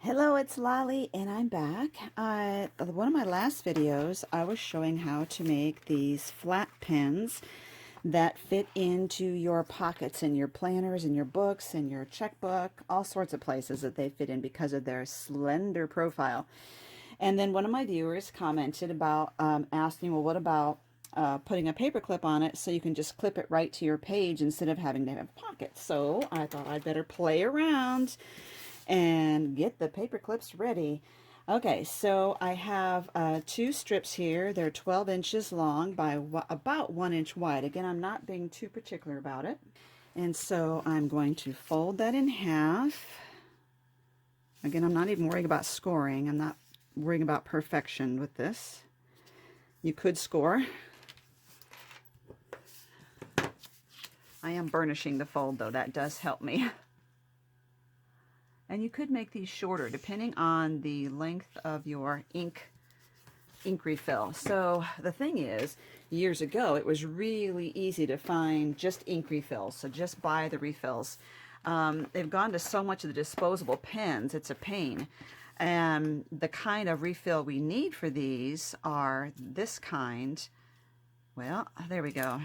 Hello, it's Lolly, and I'm back. One of my last videos, I was showing how to make these flat pens that fit into your pockets and your planners and your books and your checkbook, all sorts of places that they fit in because of their slender profile. And then one of my viewers commented about asking, well, what about putting a paper clip on it so you can just clip it right to your page instead of having to have pockets. So I thought I'd better play around and get the paper clips ready. Okay, so I have two strips here. They're 12 inches long by about 1 inch wide. Again, I'm not being too particular about it. And so I'm going to fold that in half. Again, I'm not even worrying about scoring. I'm not worrying about perfection with this. You could score. I am burnishing the fold though. That does help me. And you could make these shorter depending on the length of your ink refill. So the thing is, years ago it was really easy to find just ink refills, so just buy the refills. They've gone to so much of the disposable pens, it's a pain. And the kind of refill we need for these are this kind. Well, there we go.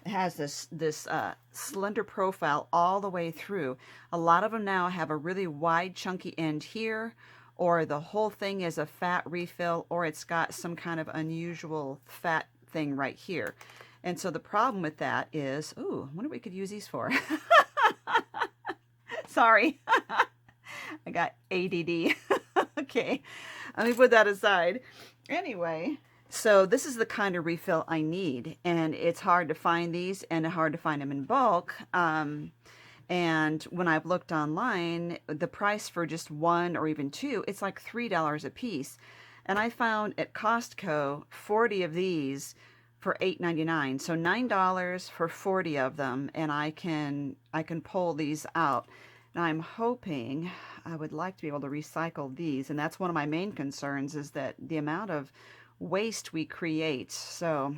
It has this slender profile all the way through. A lot of them now have a really wide chunky end here, or the whole thing is a fat refill, or it's got some kind of unusual fat thing right here. And so the problem with that is, ooh, I wonder what we could use these for. Sorry, I got ADD. Okay, let me put that aside. Anyway, so this is the kind of refill I need, and it's hard to find these and hard to find them in bulk. And when I've looked online, the price for just one or even two, it's like $3 a piece. And I found at Costco 40 of these for $8.99. So $9 for 40 of them, and I can pull these out. And I'm hoping, I would like to be able to recycle these, and that's one of my main concerns, is that the amount of waste we create. So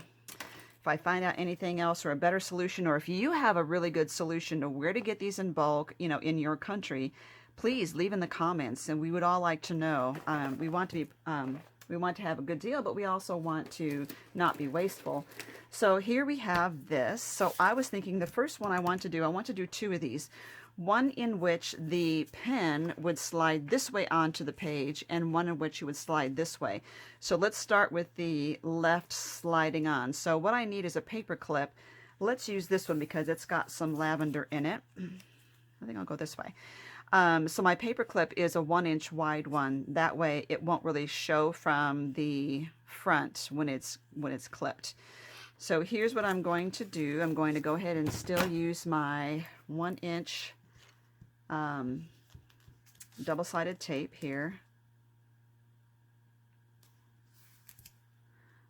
if I find out anything else or a better solution, or if you have a really good solution to where to get these in bulk, you know, in your country, please leave in the comments, and we would all like to know. We want to have a good deal, but we also want to not be wasteful. So here we have this. So I was thinking the first one I want to do two of these. One in which the pen would slide this way onto the page, and one in which you would slide this way. So let's start with the left sliding on. So what I need is a paper clip. Let's use this one because it's got some lavender in it. I think I'll go this way. So my paper clip is a 1 inch wide one. That way it won't really show from the front when it's clipped. So here's what I'm going to do. I'm going to go ahead and still use my 1 inch double-sided tape here.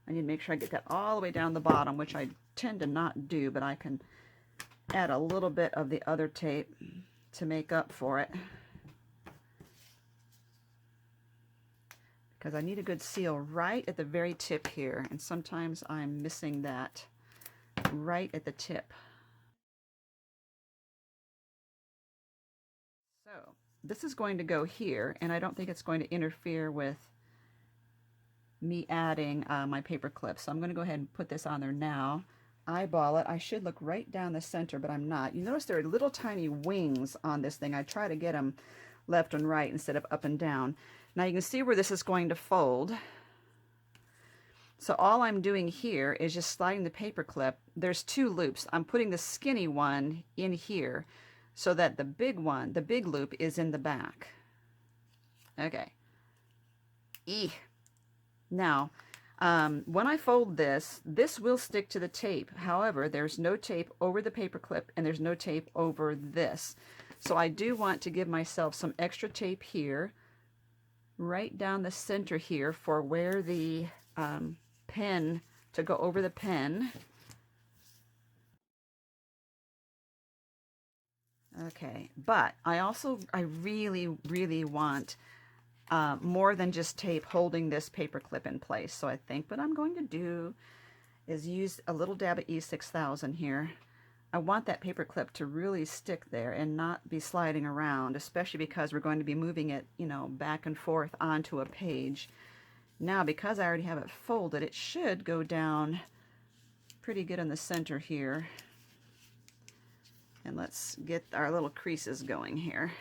I need to make sure I get that all the way down the bottom, which I tend to not do, but I can add a little bit of the other tape to make up for it, because I need a good seal right at the very tip here, and sometimes I'm missing that right at the tip. So this is going to go here, and I don't think it's going to interfere with me adding my paper clip. So I'm going to go ahead and put this on there now. Eyeball it. I should look right down the center, but I'm not. You notice there are little tiny wings on this thing. I try to get them left and right instead of up and down. Now you can see where this is going to fold. So all I'm doing here is just sliding the paper clip. There's two loops. I'm putting the skinny one in here so that the big one, the big loop, is in the back. Okay. Now, when I fold this, this will stick to the tape. However, there's no tape over the paper clip, and there's no tape over this. So I do want to give myself some extra tape here, right down the center here, for where the pen, to go over the pen. Okay, but I really, really want more than just tape holding this paper clip in place. So I think what I'm going to do is use a little dab of E6000 here. I want that paper clip to really stick there and not be sliding around, especially because we're going to be moving it, you know, back and forth onto a page. Now, because I already have it folded, it should go down pretty good in the center here. And let's get our little creases going here.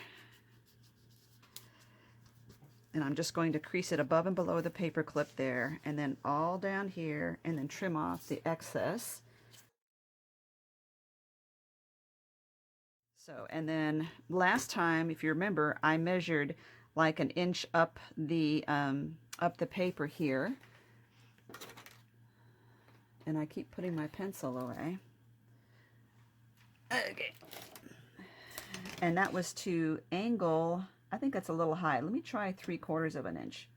And I'm just going to crease it above and below the paper clip there, and then all down here, and then trim off the excess. So, and then last time, if you remember, I measured like an inch up the paper here. And I keep putting my pencil away. Okay. And that was to angle, I think that's a little high. Let me try 3/4 of an inch.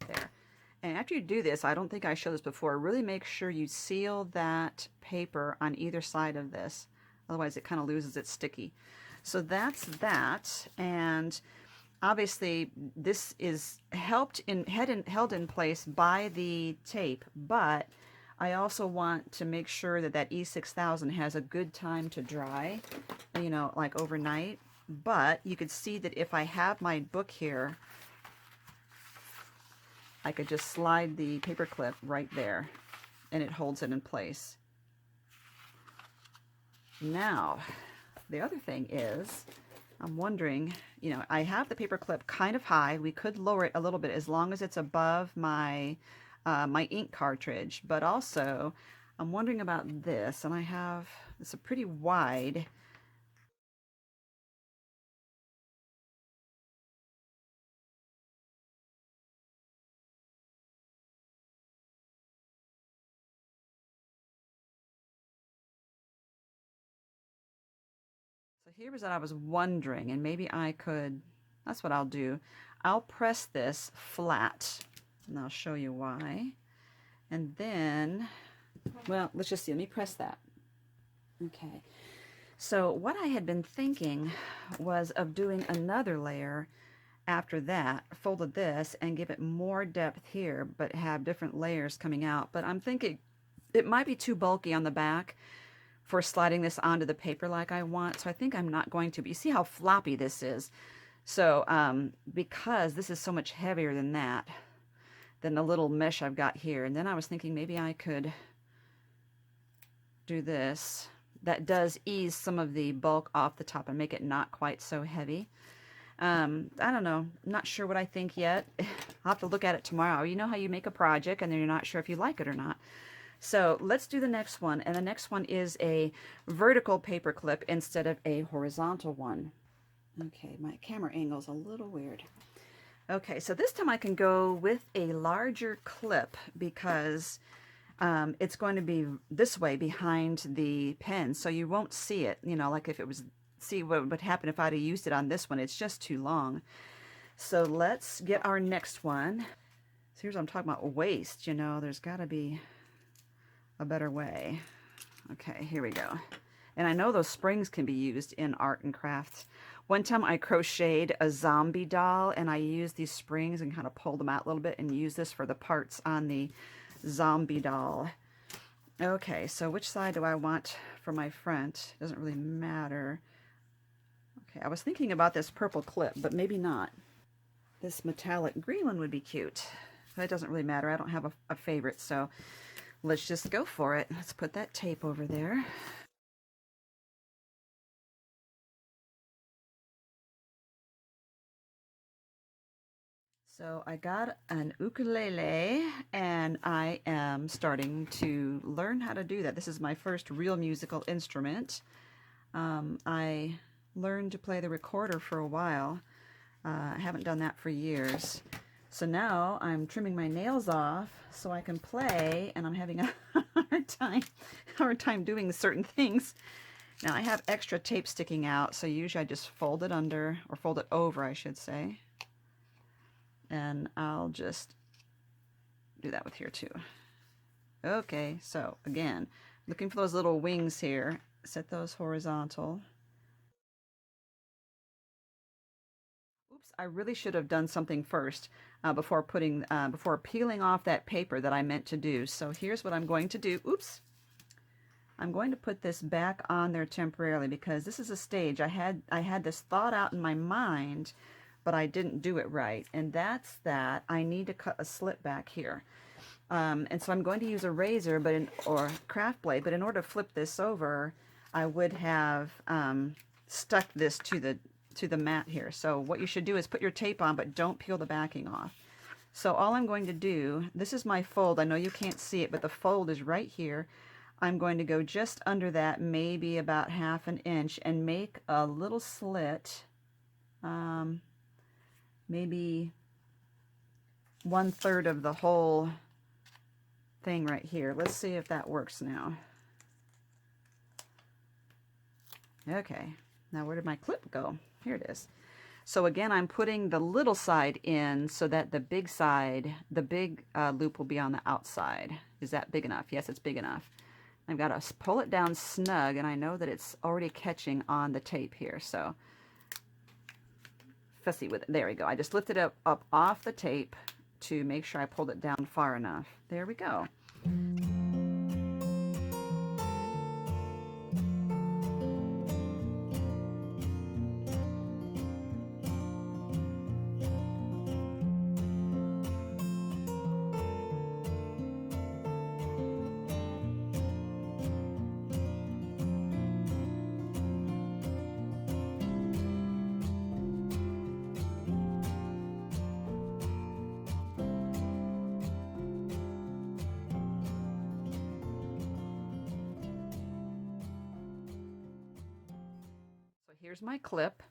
There. And after you do this, I don't think I showed this before, really make sure you seal that paper on either side of this. Otherwise it kind of loses its sticky. So that's that. And obviously this is held in place by the tape, but I also want to make sure that that E6000 has a good time to dry, you know, like overnight. But you could see that if I have my book here, I could just slide the paper clip right there and it holds it in place. Now, the other thing is, I'm wondering, you know, I have the paper clip kind of high. We could lower it a little bit as long as it's above my my ink cartridge, but also I'm wondering about this, and I have, it's a pretty wide. So here was what I was wondering, and maybe I could, that's what I'll do. I'll press this flat, and I'll show you why. And then, well, let's just see, let me press that. Okay. So what I had been thinking was of doing another layer after that, folded this and give it more depth here, but have different layers coming out. But I'm thinking it might be too bulky on the back for sliding this onto the paper like I want. So I think I'm not going to. But you see how floppy this is. So because this is so much heavier than that, than the little mesh I've got here. And then I was thinking maybe I could do this. That does ease some of the bulk off the top and make it not quite so heavy. I don't know. I'm not sure what I think yet. I'll have to look at it tomorrow. You know how you make a project and then you're not sure if you like it or not. So let's do the next one. And the next one is a vertical paper clip instead of a horizontal one. Okay, my camera angle's a little weird. Okay, so this time I can go with a larger clip because it's going to be this way behind the pen, so you won't see it, you know, like if it was, see what would happen if I'd have used it on this one. It's just too long. So let's get our next one. So here's what I'm talking about, waste, you know, there's got to be a better way. Okay, here we go. And I know those springs can be used in art and crafts. One time I crocheted a zombie doll and I used these springs and kind of pulled them out a little bit and used this for the parts on the zombie doll. Okay, so which side do I want for my front? Doesn't really matter. Okay, I was thinking about this purple clip, but maybe not. This metallic green one would be cute. But it doesn't really matter. I don't have a favorite, so let's just go for it. Let's put that tape over there. So I got an ukulele and I am starting to learn how to do that. This is my first real musical instrument. I learned to play the recorder for a while. I haven't done that for years. So now I'm trimming my nails off so I can play, and I'm having a hard time doing certain things. Now I have extra tape sticking out, so usually I just fold it under, or fold it over, I should say. And I'll just do that with here too. Okay, so again, looking for those little wings here. Set those horizontal. Oops, I really should have done something first before peeling off that paper that I meant to do. So here's what I'm going to do. Oops. I'm going to put this back on there temporarily because this is a stage. I had this thought out in my mind, but I didn't do it right. And that's that I need to cut a slit back here. And so I'm going to use a razor or craft blade, but in order to flip this over, I would have stuck this to the mat here. So what you should do is put your tape on, but don't peel the backing off. So all I'm going to do, this is my fold. I know you can't see it, but the fold is right here. I'm going to go just under that, maybe about 1/2 inch, and make a little slit, maybe 1/3 of the whole thing right here. Let's see if that works now. Okay, now where did my clip go? Here it is. So again, I'm putting the little side in so that the big side, the big loop will be on the outside. Is that big enough? Yes, it's big enough. I've got to pull it down snug, and I know that it's already catching on the tape here, so fussy with it. There we go. I just lifted it up off the tape to make sure I pulled it down far enough. There we go. Here's my clip,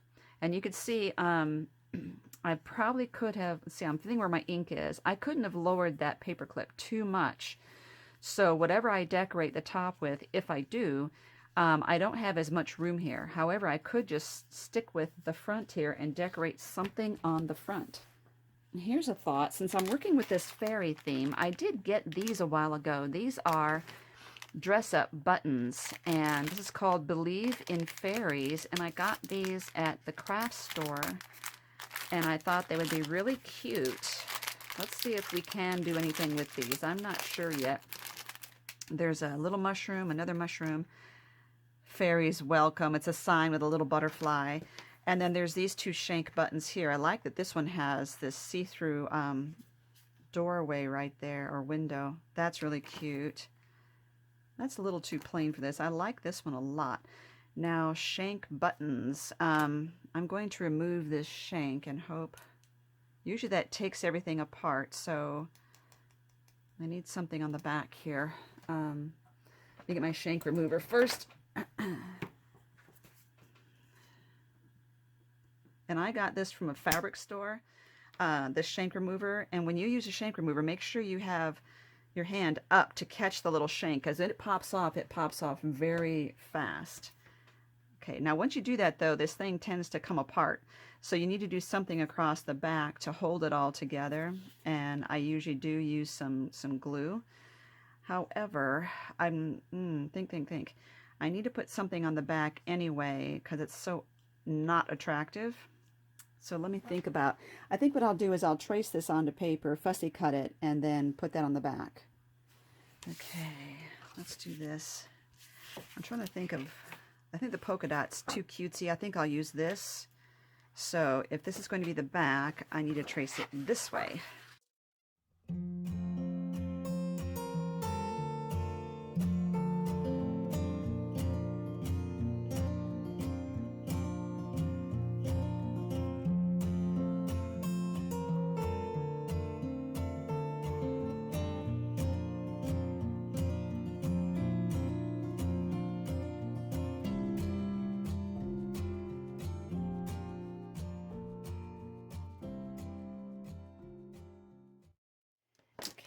and you can see I probably could have, see, I'm thinking where my ink is. I couldn't have lowered that paper clip too much. So whatever I decorate the top with, if I do, I don't have as much room here. However, I could just stick with the front here and decorate something on the front. And here's a thought. Since I'm working with this fairy theme, I did get these a while ago. These are dress-up buttons, and this is called Believe in Fairies, and I got these at the craft store, and I thought they would be really cute. Let's see if we can do anything with these. I'm not sure yet. There's a little mushroom, another mushroom, fairies welcome. It's a sign with a little butterfly, and then there's these two shank buttons here. I like that this one has this see-through doorway right there, or window. That's really cute. That's a little too plain for this. I like this one a lot. Now, shank buttons. I'm going to remove this shank and hope. Usually that takes everything apart, so I need something on the back here. Let me get my shank remover first. And I got this from a fabric store, this shank remover. And when you use a shank remover, make sure you have your hand up to catch the little shank, because it pops off very fast. Okay, now once you do that though, this thing tends to come apart. So you need to do something across the back to hold it all together. And I usually do use some glue. However, think. I need to put something on the back anyway, because it's so not attractive. So let me think about, I think what I'll do is I'll trace this onto paper, fussy cut it, and then put that on the back. Okay, let's do this. I'm trying to think of, I think the polka dot's too cutesy. I think I'll use this. So if this is going to be the back, I need to trace it this way.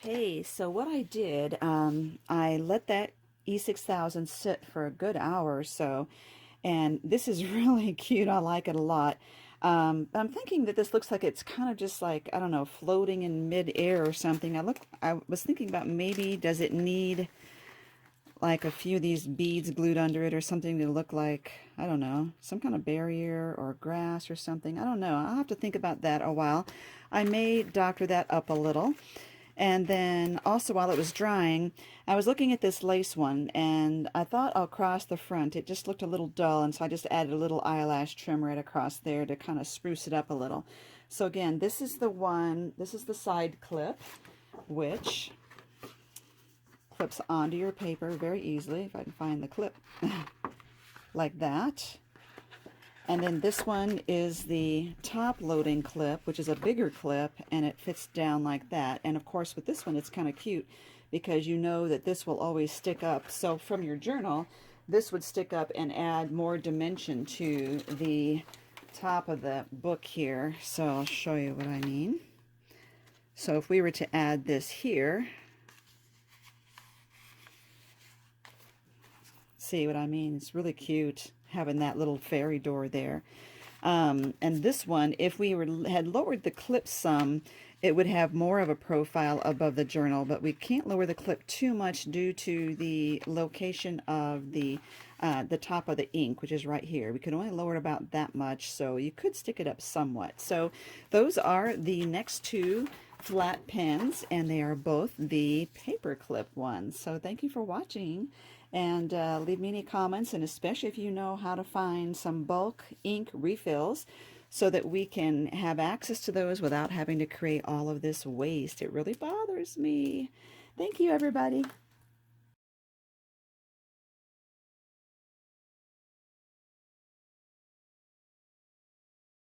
Okay, so what I did, I let that E6000 sit for a good hour or so, and this is really cute. I like it a lot. I'm thinking that this looks like it's kind of just like, I don't know, floating in mid-air or something. I was thinking about maybe does it need like a few of these beads glued under it or something to look like, I don't know, some kind of barrier or grass or something. I don't know. I'll have to think about that a while. I may doctor that up a little. And then also while it was drying, I was looking at this lace one and I thought I'll cross the front. It just looked a little dull, and so I just added a little eyelash trim right across there to kind of spruce it up a little. So again, this is the one, this is the side clip, which clips onto your paper very easily, if I can find the clip, like that. And then this one is the top loading clip, which is a bigger clip, and it fits down like that. And of course with this one it's kind of cute because you know that this will always stick up. So from your journal, this would stick up and add more dimension to the top of the book here. So I'll show you what I mean. So if we were to add this here, see what I mean? It's really cute having that little fairy door there. And this one, if we had lowered the clip some, it would have more of a profile above the journal, but we can't lower the clip too much due to the location of the top of the ink, which is right here. We could only lower it about that much, so you could stick it up somewhat. So those are the next two flat pens, and they are both the paper clip ones. So thank you for watching. And leave me any comments, and especially if you know how to find some bulk ink refills so that we can have access to those without having to create all of this waste. It really bothers me. Thank you, everybody.